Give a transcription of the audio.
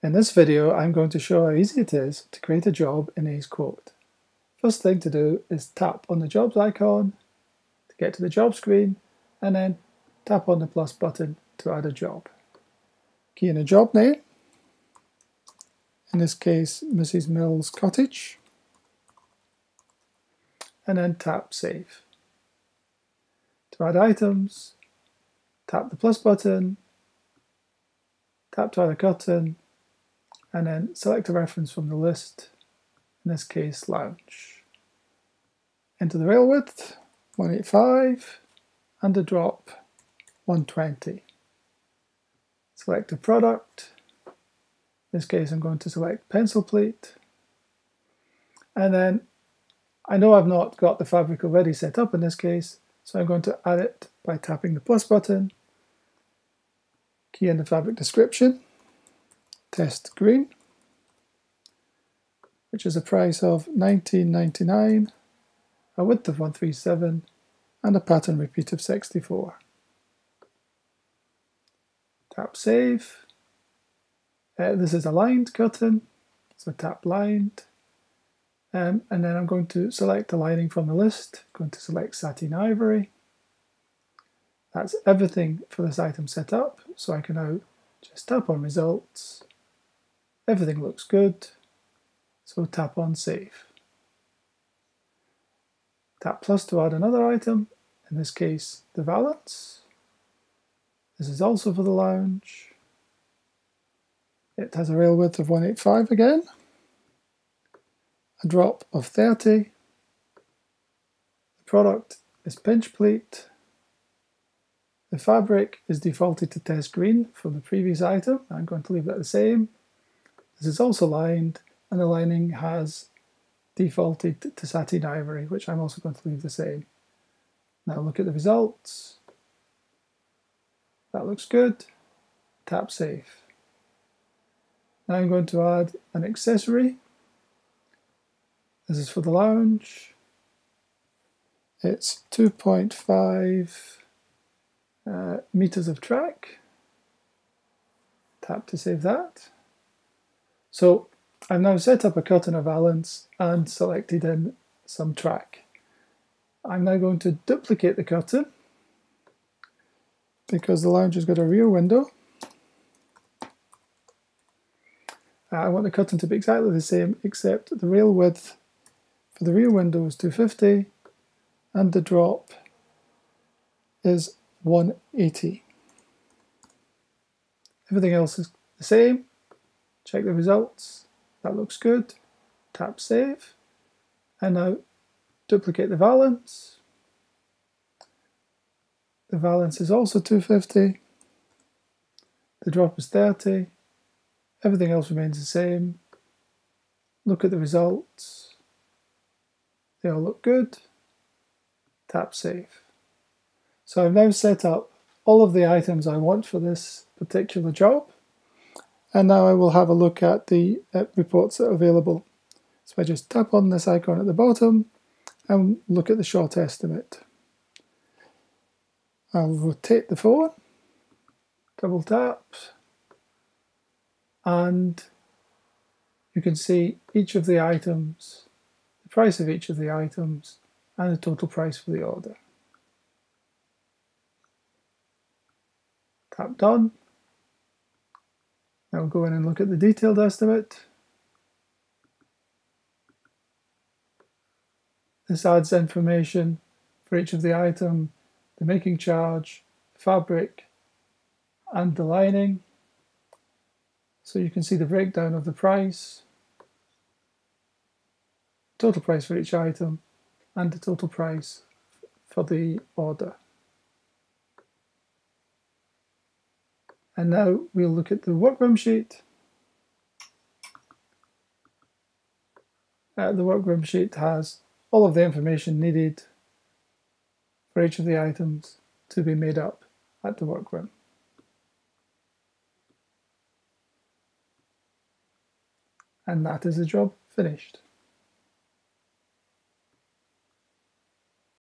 In this video, I'm going to show how easy it is to create a job in A's Quote. First thing to do is tap on the Jobs icon to get to the job screen, and then tap on the plus button to add a job. Key in a job name, in this case Mrs. Mill's Cottage, and then tap Save. To add items, tap the plus button, tap to add a curtain, and then select a reference from the list, in this case lounge. Enter the rail width, 185, and the drop, 120. Select a product, in this case I'm going to select pencil plate, and then I know I've not got the fabric already set up in this case, so I'm going to add it by tapping the plus button, key in the fabric description, test green, which is a price of $19.99, a width of 137, and a pattern repeat of 64. Tap Save. This is a lined curtain, so tap lined. And then I'm going to select a lining from the list. I'm going to select satin ivory. That's everything for this item set up, so I can now just tap on results. Everything looks good, so tap on Save. Tap plus to add another item, in this case the valance. This is also for the lounge. It has a rail width of 185 again, a drop of 30. The product is pinch plate. The fabric is defaulted to test green from the previous item. I'm going to leave that the same. This is also lined, and the lining has defaulted to satin ivory, which I'm also going to leave the same. Now look at the results. That looks good. Tap Save. Now I'm going to add an accessory. This is for the lounge. It's 2.5 meters of track. Tap to save that. So I've now set up a curtain of valance and selected in some track. I'm now going to duplicate the curtain because the lounge has got a rear window. I want the curtain to be exactly the same, except the rail width for the rear window is 250 and the drop is 180. Everything else is the same. Check the results. That looks good. Tap Save. And now duplicate the valance. The valance is also 250. The drop is 30. Everything else remains the same. Look at the results. They all look good. Tap Save. So I've now set up all of the items I want for this particular job. And now I will have a look at the reports that are available. So I just tap on this icon at the bottom and look at the short estimate. I'll rotate the phone, double tap, and you can see each of the items, the price of each of the items, and the total price for the order. Tap Done. Now we'll go in and look at the detailed estimate. This adds information for each of the item, the making charge, fabric, and the lining. So you can see the breakdown of the price, total price for each item, and the total price for the order. And now we'll look at the workroom sheet. The workroom sheet has all of the information needed for each of the items to be made up at the workroom. And that is the job finished.